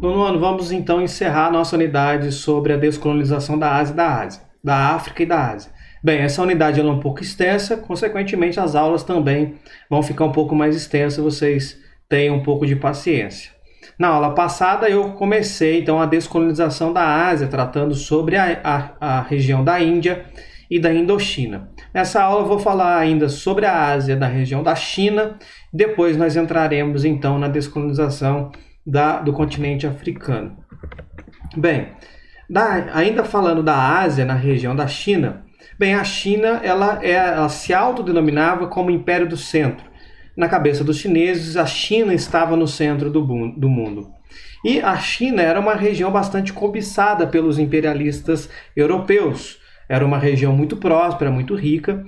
Nono ano, vamos então encerrar nossa unidade sobre a descolonização da Ásia, da África e da Ásia. Bem, essa unidade ela é um pouco extensa, consequentemente as aulas também vão ficar um pouco mais extensas, vocês tenham um pouco de paciência. Na aula passada eu comecei então a descolonização da Ásia, tratando sobre a região da Índia e da Indochina. Nessa aula eu vou falar ainda sobre a Ásia da região da China, depois nós entraremos então na descolonização do continente africano. Bem, ainda falando da Ásia, na região da China, bem, a China ela se autodenominava como Império do Centro. Na cabeça dos chineses, a China estava no centro do mundo. E a China era uma região bastante cobiçada pelos imperialistas europeus. Era uma região muito próspera, muito rica,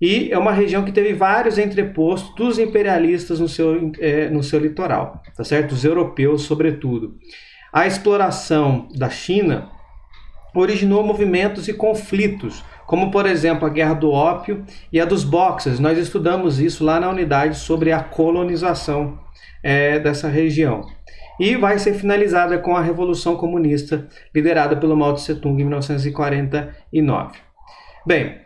e é uma região que teve vários entrepostos dos imperialistas no seu litoral, tá certo? Os europeus, sobretudo. A exploração da China originou movimentos e conflitos, como, por exemplo, a Guerra do Ópio e a dos Boxers. Nós estudamos isso lá na unidade sobre a colonização dessa região. E vai ser finalizada com a Revolução Comunista, liderada pelo Mao Tse-tung em 1949. Bem,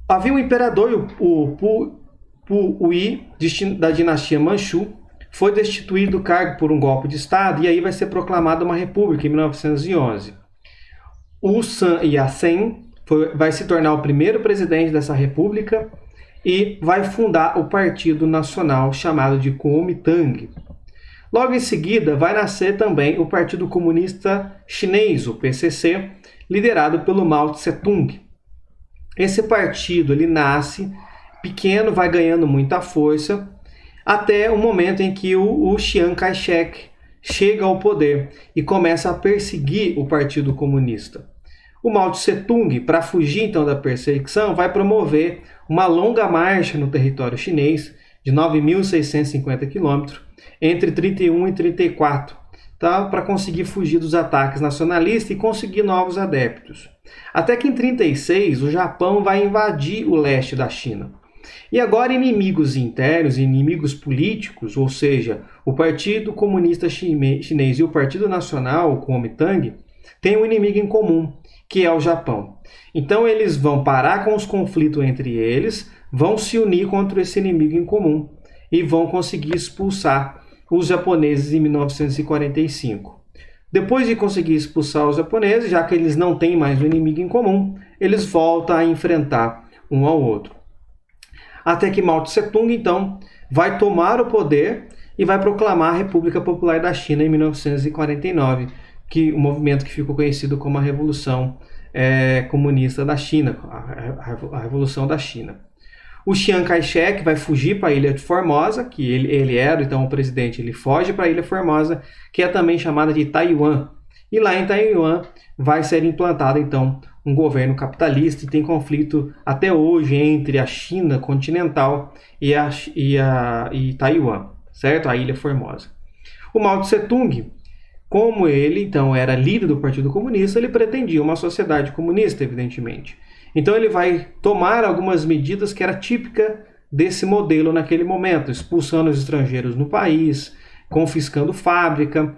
havia um imperador, o Puyi, da dinastia Manchu, foi destituído do cargo por um golpe de Estado e aí vai ser proclamada uma república em 1911. O Sun Yat-sen vai se tornar o primeiro presidente dessa república e vai fundar o Partido Nacional chamado de Kuomintang. Logo em seguida vai nascer também o Partido Comunista Chinês, o PCC, liderado pelo Mao Tse-tung. Esse partido ele nasce pequeno, vai ganhando muita força, até o momento em que o Chiang Kai-shek chega ao poder e começa a perseguir o Partido Comunista. O Mao Tse-tung, para fugir então da perseguição, vai promover uma longa marcha no território chinês de 9.650 quilômetros entre 31 e 34, tá? Para conseguir fugir dos ataques nacionalistas e conseguir novos adeptos. Até que em 36 o Japão vai invadir o leste da China. E agora inimigos internos e inimigos políticos, ou seja, o Partido Comunista Chinês e o Partido Nacional, o Kuomintang, têm um inimigo em comum, que é o Japão. Então eles vão parar com os conflitos entre eles, vão se unir contra esse inimigo em comum e vão conseguir expulsar os japoneses em 1945. Depois de conseguir expulsar os japoneses, já que eles não têm mais um inimigo em comum, eles voltam a enfrentar um ao outro. Até que Mao Tse-tung, então, vai tomar o poder e vai proclamar a República Popular da China em 1949, o movimento que ficou conhecido como a Revolução Comunista da China, a Revolução da China. O Chiang Kai-shek vai fugir para a Ilha de Formosa, que ele era então o presidente, ele foge para a Ilha Formosa, que é também chamada de Taiwan. E lá em Taiwan vai ser implantado então um governo capitalista e tem conflito até hoje entre a China continental e Taiwan, certo? A Ilha Formosa. O Mao Tse-tung, como ele então era líder do Partido Comunista, ele pretendia uma sociedade comunista, evidentemente. Então ele vai tomar algumas medidas que era típica desse modelo naquele momento, expulsando os estrangeiros no país, confiscando fábrica,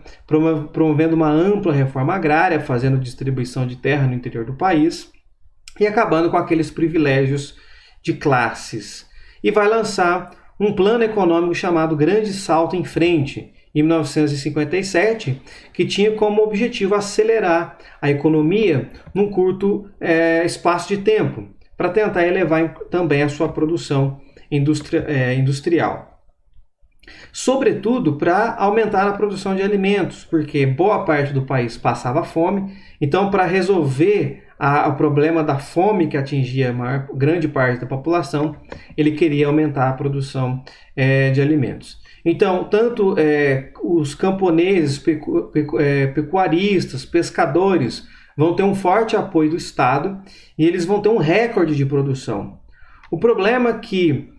promovendo uma ampla reforma agrária, fazendo distribuição de terra no interior do país e acabando com aqueles privilégios de classes. E vai lançar um plano econômico chamado Grande Salto em Frente, em 1957, que tinha como objetivo acelerar a economia num curto espaço de tempo, para tentar elevar também a sua produção industrial. Sobretudo para aumentar a produção de alimentos, porque boa parte do país passava fome, então para resolver o problema da fome que atingia grande parte da população, ele queria aumentar a produção de alimentos. Então, tanto os camponeses, pecuaristas, pescadores vão ter um forte apoio do Estado e eles vão ter um recorde de produção. O problema é que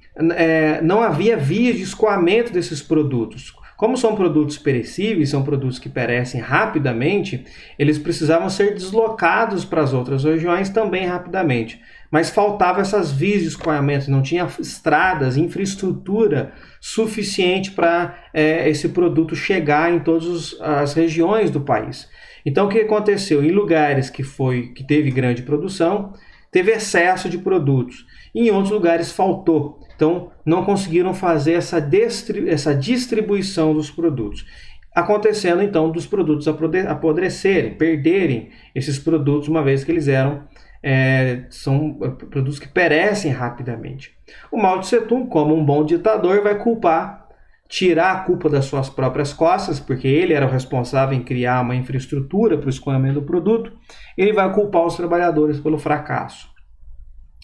não havia vias de escoamento desses produtos. Como são produtos perecíveis, são produtos que perecem rapidamente, eles precisavam ser deslocados para as outras regiões também rapidamente. Mas faltava essas vias de escoamento, não tinha estradas, infraestrutura suficiente para esse produto chegar em todas as regiões do país. Então o que aconteceu? Em lugares que teve grande produção, teve excesso de produtos. Em outros lugares faltou. Então não conseguiram fazer essa distribuição dos produtos. Acontecendo então dos produtos apodrecerem, perderem esses produtos, uma vez que eles são produtos que perecem rapidamente. O Mao Tse Tung, como um bom ditador, vai tirar a culpa das suas próprias costas, porque ele era o responsável em criar uma infraestrutura para o escoamento do produto. Ele vai culpar os trabalhadores pelo fracasso.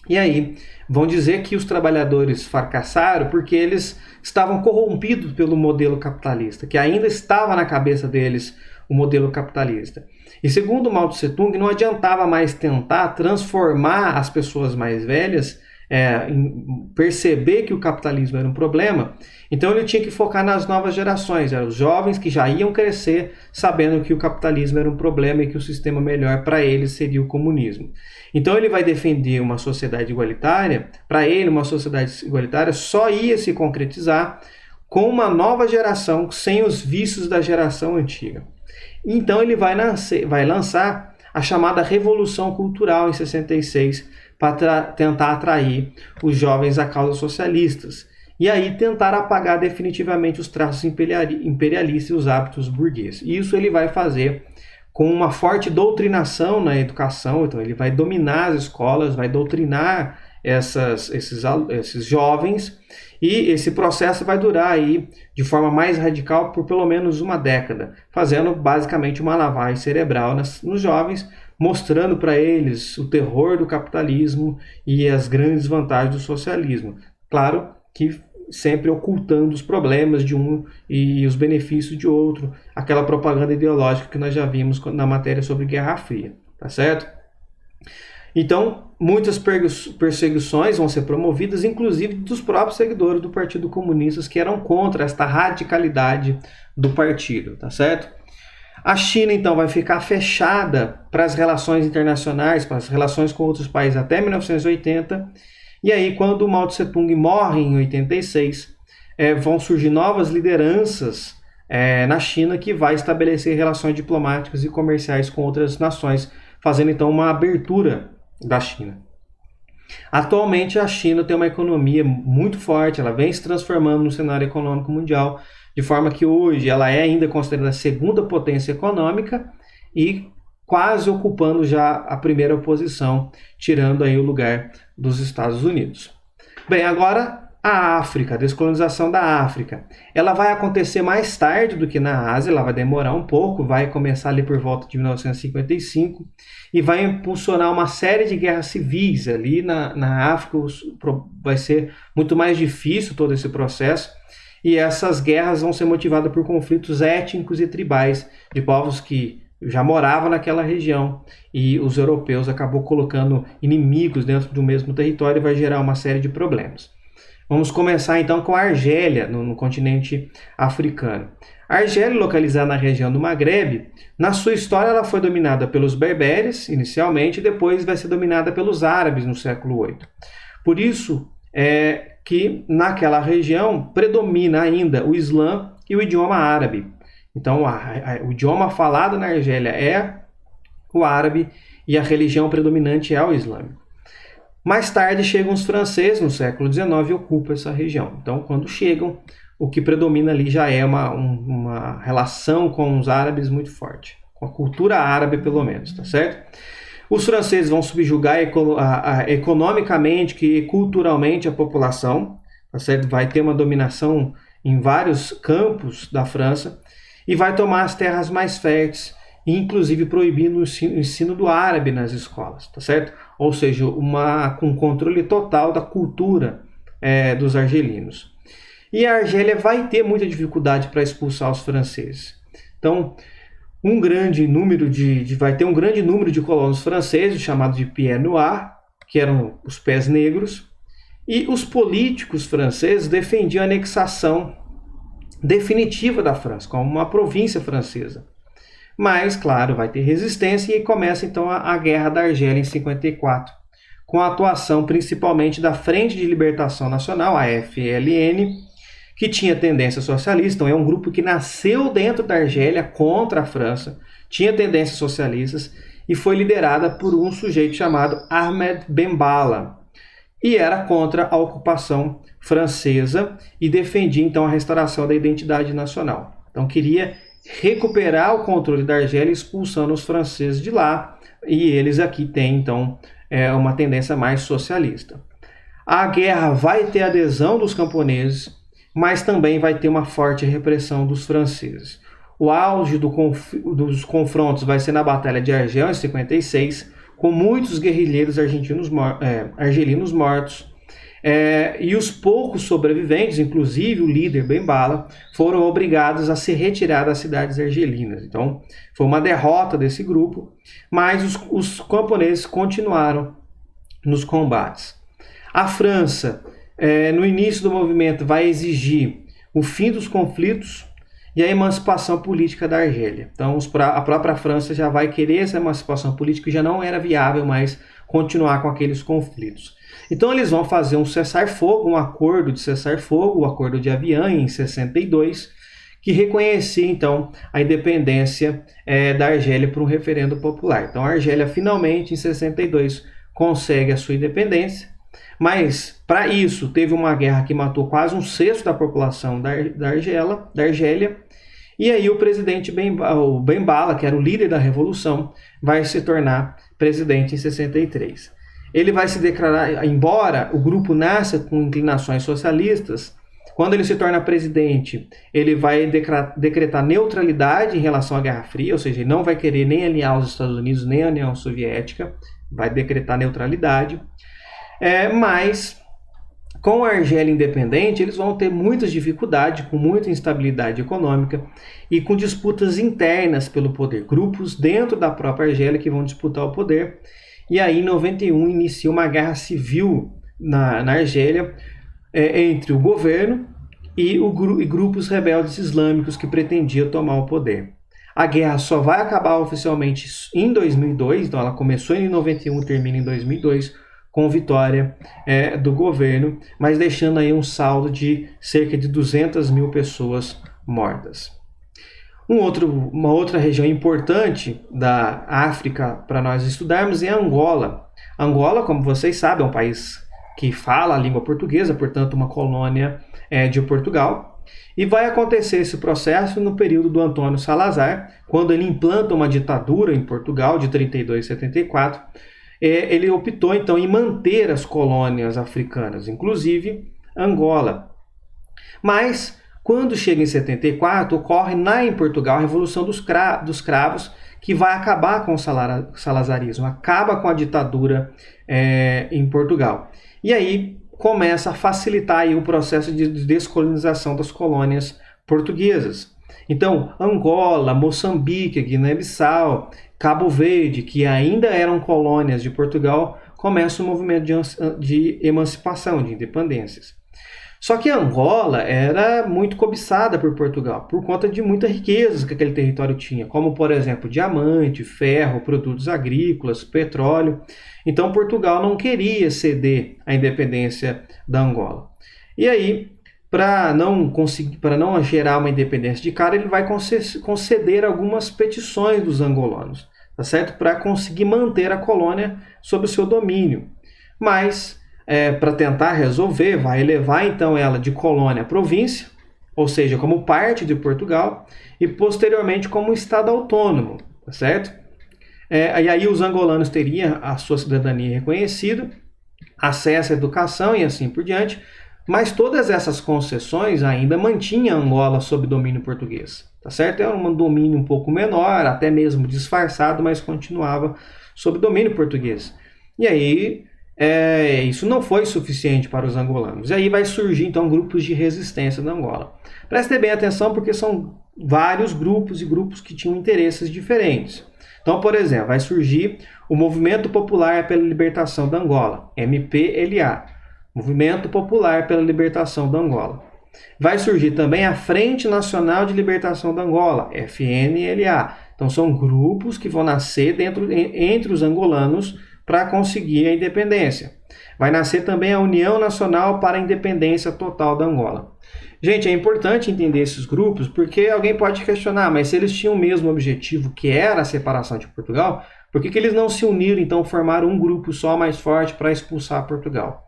E aí vão dizer que os trabalhadores fracassaram porque eles estavam corrompidos pelo modelo capitalista, que ainda estava na cabeça deles o modelo capitalista. E segundo Mao Tse Tung, não adiantava mais tentar transformar as pessoas mais velhas, perceber que o capitalismo era um problema. Então ele tinha que focar nas novas gerações, os jovens que já iam crescer sabendo que o capitalismo era um problema e que o sistema melhor para eles seria o comunismo. Então ele vai defender uma sociedade igualitária. Para ele, uma sociedade igualitária só ia se concretizar com uma nova geração sem os vícios da geração antiga. Então ele vai lançar a chamada Revolução Cultural em 66 para tentar atrair os jovens a causas socialistas e aí tentar apagar definitivamente os traços imperialistas e os hábitos burgueses. Isso ele vai fazer com uma forte doutrinação na educação. Então ele vai dominar as escolas, vai doutrinar esses jovens, e esse processo vai durar aí de forma mais radical por pelo menos uma década, fazendo basicamente uma lavagem cerebral nos jovens, mostrando para eles o terror do capitalismo e as grandes vantagens do socialismo. Claro que sempre ocultando os problemas de um e os benefícios de outro, aquela propaganda ideológica que nós já vimos na matéria sobre Guerra Fria, tá certo? Então, muitas perseguições vão ser promovidas, inclusive dos próprios seguidores do Partido Comunista, que eram contra esta radicalidade do partido, tá certo? A China, então, vai ficar fechada para as relações internacionais, para as relações com outros países até 1980. E aí, quando o Mao Tse Tung morre em 86, vão surgir novas lideranças na China que vai estabelecer relações diplomáticas e comerciais com outras nações, fazendo então uma abertura da China. Atualmente a China tem uma economia muito forte, ela vem se transformando no cenário econômico mundial, de forma que hoje ela é ainda considerada a segunda potência econômica e quase ocupando já a primeira posição, tirando aí o lugar dos Estados Unidos. Bem, agora a África, a descolonização da África, ela vai acontecer mais tarde do que na Ásia, ela vai demorar um pouco, vai começar ali por volta de 1955 e vai impulsionar uma série de guerras civis ali na África. Vai ser muito mais difícil todo esse processo, e essas guerras vão ser motivadas por conflitos étnicos e tribais de povos que já moravam naquela região, e os europeus acabou colocando inimigos dentro do mesmo território e vai gerar uma série de problemas. Vamos começar então com a Argélia, no continente africano. A Argélia, localizada na região do Maghreb, na sua história ela foi dominada pelos berberes inicialmente, e depois vai ser dominada pelos árabes no século VIII. Por isso que naquela região predomina ainda o Islã e o idioma árabe. Então o idioma falado na Argélia é o árabe e a religião predominante é o islâmico. Mais tarde chegam os franceses no século XIX e ocupam essa região. Então, quando chegam, o que predomina ali já é uma relação com os árabes muito forte, com a cultura árabe pelo menos, tá certo? Os franceses vão subjugar economicamente e culturalmente a população, tá certo? Vai ter uma dominação em vários campos da França e vai tomar as terras mais férteis, inclusive proibindo o ensino do árabe nas escolas, tá certo? Ou seja, com controle total da cultura dos argelinos. E a Argélia vai ter muita dificuldade para expulsar os franceses. Então, vai ter um grande número de colonos franceses, chamados de pieds noirs, que eram os pés negros, e os políticos franceses defendiam a anexação definitiva da França, como uma província francesa. Mas, claro, vai ter resistência e começa então a Guerra da Argélia em 54, com a atuação principalmente da Frente de Libertação Nacional, a FLN, que tinha tendência socialista, então é um grupo que nasceu dentro da Argélia contra a França, tinha tendências socialistas e foi liderada por um sujeito chamado Ahmed Ben Bella, e era contra a ocupação francesa e defendia então a restauração da identidade nacional. Então queria recuperar o controle da Argélia expulsando os franceses de lá, e eles aqui têm então uma tendência mais socialista. A guerra vai ter adesão dos camponeses, mas também vai ter uma forte repressão dos franceses. O auge dos confrontos vai ser na Batalha de Argel, em 56, com muitos guerrilheiros argelinos mortos, e os poucos sobreviventes, inclusive o líder Ben Bella, foram obrigados a se retirar das cidades argelinas. Então, foi uma derrota desse grupo, mas os camponeses continuaram nos combates. A França, no início do movimento, vai exigir o fim dos conflitos e a emancipação política da Argélia. Então, a própria França já vai querer essa emancipação política e já não era viável mais continuar com aqueles conflitos. Então eles vão fazer um cessar-fogo, um acordo de cessar-fogo, o Acordo de Avian, em 62, que reconhecia então a independência da Argélia por um referendo popular. Então a Argélia finalmente, em 62, consegue a sua independência, mas para isso teve uma guerra que matou quase um sexto da população da Argélia, e aí o presidente Ben Bella, que era o líder da revolução, vai se tornar presidente em 63. Ele vai se declarar, embora o grupo nasça com inclinações socialistas, quando ele se torna presidente, ele vai decretar neutralidade em relação à Guerra Fria, ou seja, ele não vai querer nem alinhar os Estados Unidos, nem a União Soviética, vai decretar neutralidade. Mas, com a Argélia independente, eles vão ter muitas dificuldades, com muita instabilidade econômica e com disputas internas pelo poder. Grupos dentro da própria Argélia que vão disputar o poder. E aí, em 91, inicia uma guerra civil na Argélia entre o governo e grupos rebeldes islâmicos que pretendiam tomar o poder. A guerra só vai acabar oficialmente em 2002, então ela começou em 91 e termina em 2002, com vitória do governo, mas deixando aí um saldo de cerca de 200 mil pessoas mortas. Uma outra região importante da África para nós estudarmos é Angola. Angola, como vocês sabem, é um país que fala a língua portuguesa, portanto uma colônia de Portugal. E vai acontecer esse processo no período do Antônio Salazar, quando ele implanta uma ditadura em Portugal de 32 a 74. Ele optou então em manter as colônias africanas, inclusive Angola. Mas quando chega em 74, ocorre em Portugal a Revolução dos Cravos, que vai acabar com o salazarismo, acaba com a ditadura em Portugal. E aí começa a facilitar aí o processo de descolonização das colônias portuguesas. Então, Angola, Moçambique, Guiné-Bissau, Cabo Verde, que ainda eram colônias de Portugal, começa o movimento de emancipação, de independências. Só que Angola era muito cobiçada por Portugal, por conta de muitas riquezas que aquele território tinha, como, por exemplo, diamante, ferro, produtos agrícolas, petróleo. Então, Portugal não queria ceder a independência da Angola. E aí, para não gerar uma independência de cara, ele vai conceder algumas petições dos angolanos, tá certo? Para conseguir manter a colônia sob o seu domínio. Mas para tentar resolver, vai elevar então ela de colônia a província, ou seja, como parte de Portugal, e posteriormente como um estado autônomo, tá certo? E aí os angolanos teriam a sua cidadania reconhecida, acesso à educação e assim por diante, mas todas essas concessões ainda mantinham Angola sob domínio português, tá certo? Era um domínio um pouco menor, até mesmo disfarçado, mas continuava sob domínio português. E aí isso não foi suficiente para os angolanos. E aí vai surgir então grupos de resistência na Angola. Prestem bem atenção porque são vários grupos e grupos que tinham interesses diferentes. Então, por exemplo, vai surgir o Movimento Popular pela Libertação da Angola, MPLA, Movimento Popular pela Libertação da Angola. vai surgir também a Frente Nacional de Libertação da Angola, FNLA. Então são grupos que vão nascer entre os angolanos para conseguir a independência. Vai nascer também a União Nacional para a Independência Total da Angola. Gente, é importante entender esses grupos porque alguém pode questionar, mas se eles tinham o mesmo objetivo, que era a separação de Portugal, por que eles não se uniram, então formaram um grupo só mais forte para expulsar Portugal?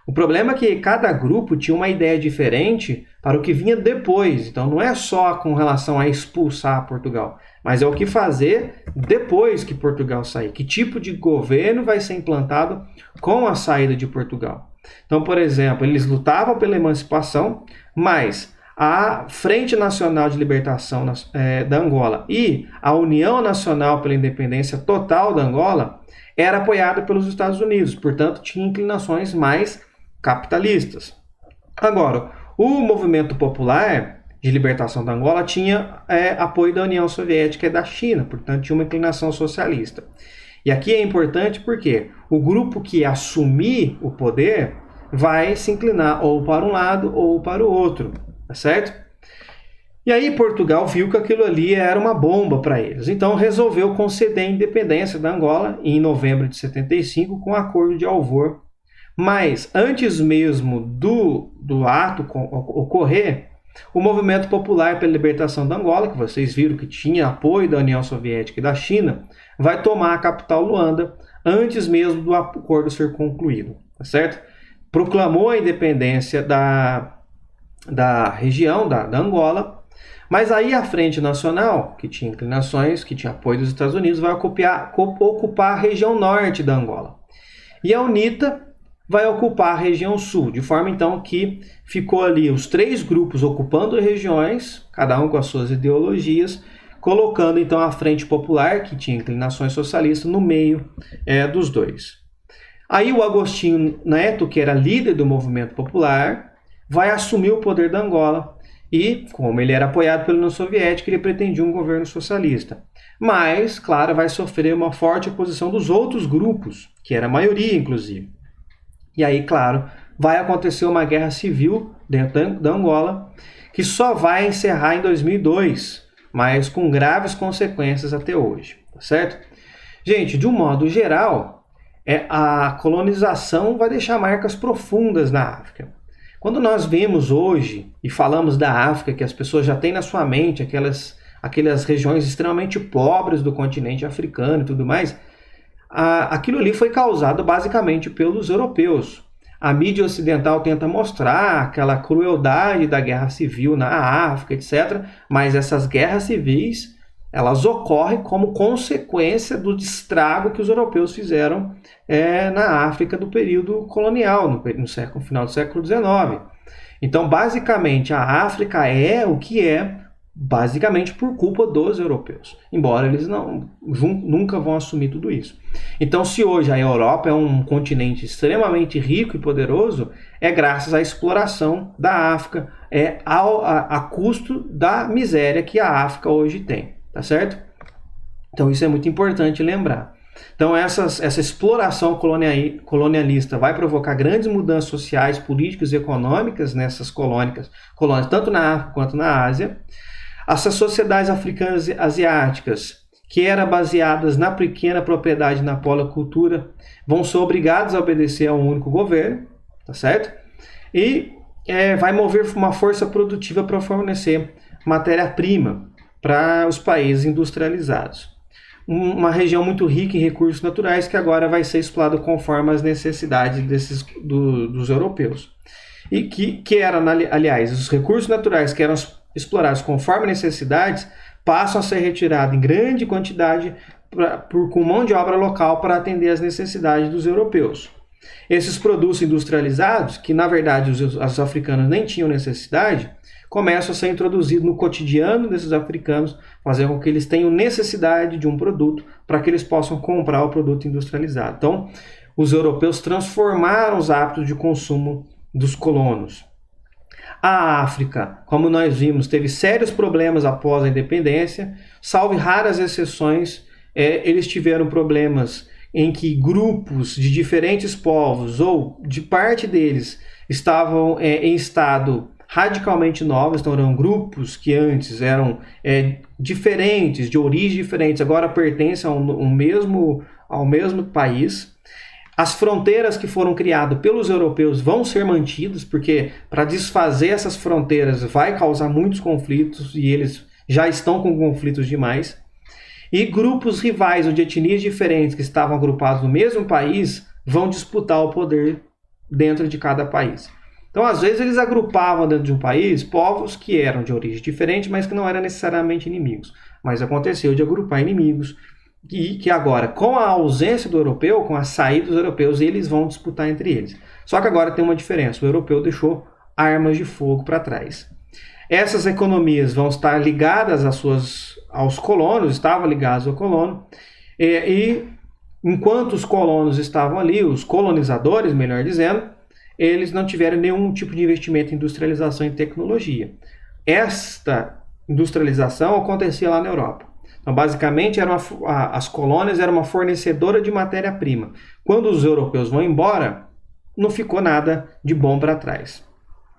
O problema é que cada grupo tinha uma ideia diferente para o que vinha depois. Então não é só com relação a expulsar Portugal, mas é o que fazer depois que Portugal sair. Que tipo de governo vai ser implantado com a saída de Portugal? Então, por exemplo, eles lutavam pela emancipação, mas a Frente Nacional de Libertação da Angola e a União Nacional pela Independência Total da Angola era apoiada pelos Estados Unidos, portanto tinha inclinações mais capitalistas. Agora, o movimento popular de libertação da Angola tinha apoio da União Soviética e da China, portanto tinha uma inclinação socialista. E aqui é importante porque o grupo que assumir o poder vai se inclinar ou para um lado ou para o outro, tá certo? E aí Portugal viu que aquilo ali era uma bomba para eles, então resolveu conceder a independência da Angola em novembro de 75 com o Acordo de Alvor. Mas antes mesmo do ato ocorrer, o Movimento Popular pela Libertação da Angola, que vocês viram que tinha apoio da União Soviética e da China, vai tomar a capital Luanda antes mesmo do acordo ser concluído, tá certo? Proclamou a independência da região, da Angola, mas aí a Frente Nacional, que tinha inclinações, que tinha apoio dos Estados Unidos, vai ocupar a região norte da Angola. E a UNITA vai ocupar a região sul, de forma então que ficou ali os três grupos ocupando regiões, cada um com as suas ideologias, colocando então a Frente Popular, que tinha inclinações socialistas, no meio dos dois. Aí o Agostinho Neto, que era líder do movimento popular, vai assumir o poder da Angola e, como ele era apoiado pela União Soviética, ele pretendia um governo socialista. Mas, claro, vai sofrer uma forte oposição dos outros grupos, que era a maioria, inclusive. E aí, claro, vai acontecer uma guerra civil dentro da Angola, que só vai encerrar em 2002, mas com graves consequências até hoje, tá certo? Gente, de um modo geral, a colonização vai deixar marcas profundas na África. Quando nós vemos hoje e falamos da África, que as pessoas já têm na sua mente aquelas regiões extremamente pobres do continente africano e tudo mais, aquilo ali foi causado basicamente pelos europeus. A mídia ocidental tenta mostrar aquela crueldade da guerra civil na África, etc. Mas essas guerras civis, elas ocorrem como consequência do estrago que os europeus fizeram na África do período colonial, no final do século XIX. Então, basicamente, a África é o que é, basicamente por culpa dos europeus, embora eles nunca vão assumir tudo isso. Então, se hoje a Europa é um continente extremamente rico e poderoso, é graças à exploração da África, a custo da miséria que a África hoje tem, tá certo? Então, isso é muito importante lembrar. Então, essa exploração colonialista vai provocar grandes mudanças sociais, políticas e econômicas nessas colônias, tanto na África quanto na Ásia. Essas sociedades africanas e asiáticas, que eram baseadas na pequena propriedade e na policultura, vão ser obrigadas a obedecer a um único governo, tá certo? E vai mover uma força produtiva para fornecer matéria-prima para os países industrializados. Uma região muito rica em recursos naturais que agora vai ser explorada conforme as necessidades dos europeus. E que eram, aliás, os recursos naturais que eram explorados conforme necessidades, passam a ser retirados em grande quantidade com mão de obra local para atender às necessidades dos europeus. Esses produtos industrializados, que na verdade os africanos nem tinham necessidade, começam a ser introduzidos no cotidiano desses africanos, fazendo com que eles tenham necessidade de um produto para que eles possam comprar o produto industrializado. Então, os europeus transformaram os hábitos de consumo dos colonos. A África, como nós vimos, teve sérios problemas após a independência, salvo raras exceções, eles tiveram problemas em que grupos de diferentes povos ou de parte deles estavam em estado radicalmente novas, então eram grupos que antes eram diferentes, de origens diferentes, agora pertencem ao mesmo país. As fronteiras que foram criadas pelos europeus vão ser mantidas, porque para desfazer essas fronteiras vai causar muitos conflitos e eles já estão com conflitos demais. E grupos rivais ou de etnias diferentes que estavam agrupados no mesmo país vão disputar o poder dentro de cada país. Então, às vezes, eles agrupavam dentro de um país povos que eram de origem diferente, mas que não eram necessariamente inimigos. Mas aconteceu de agrupar inimigos, e que agora, com a ausência do europeu, com a saída dos europeus, eles vão disputar entre eles. Só que agora tem uma diferença, o europeu deixou armas de fogo para trás. Essas economias vão estar ligadas aos colonos, estavam ligados ao colono, e enquanto os colonos estavam ali, os colonizadores, melhor dizendo, eles não tiveram nenhum tipo de investimento em industrialização e tecnologia. Esta industrialização acontecia lá na Europa. Então, basicamente, as colônias eram uma fornecedora de matéria-prima. Quando os europeus vão embora, não ficou nada de bom para trás.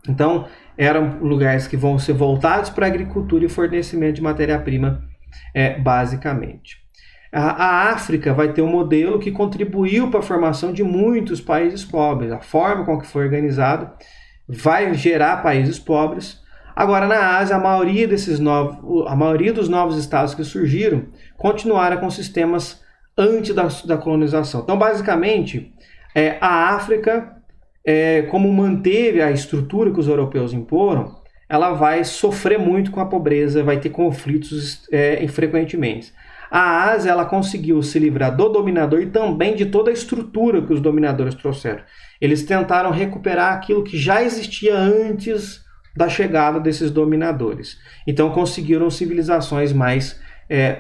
Então, eram lugares que vão ser voltados para a agricultura e fornecimento de matéria-prima, basicamente. A África vai ter um modelo que contribuiu para a formação de muitos países pobres. A forma com que foi organizado vai gerar países pobres. Agora, na Ásia, a maioria dos novos estados que surgiram continuaram com sistemas antes da colonização. Então, basicamente, a África, como manteve a estrutura que os europeus imporam, ela vai sofrer muito com a pobreza, vai ter conflitos frequentemente. A Ásia, ela conseguiu se livrar do dominador e também de toda a estrutura que os dominadores trouxeram. Eles tentaram recuperar aquilo que já existia antes da chegada desses dominadores. Então conseguiram civilizações mais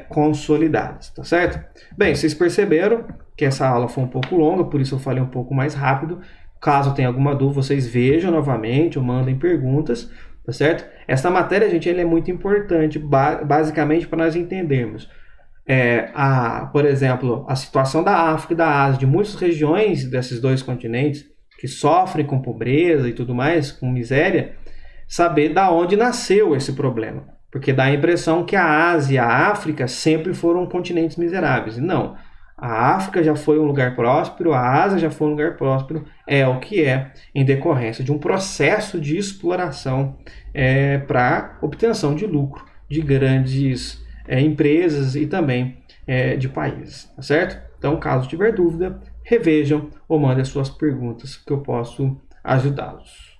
consolidadas, tá certo? Bem, vocês perceberam que essa aula foi um pouco longa, por isso eu falei um pouco mais rápido. Caso tenha alguma dúvida, vocês vejam novamente ou mandem perguntas, tá certo? Essa matéria, gente, ela é muito importante, basicamente para nós entendermos. Por exemplo, a situação da África e da Ásia, de muitas regiões desses dois continentes que sofrem com pobreza e tudo mais, com miséria, saber da onde nasceu esse problema. Porque dá a impressão que a Ásia e a África sempre foram continentes miseráveis. E não. A África já foi um lugar próspero, a Ásia já foi um lugar próspero, é o que é em decorrência de um processo de exploração para obtenção de lucro de grandes empresas e também de países, tá certo? Então, caso tiver dúvida, revejam ou mandem as suas perguntas que eu posso ajudá-los.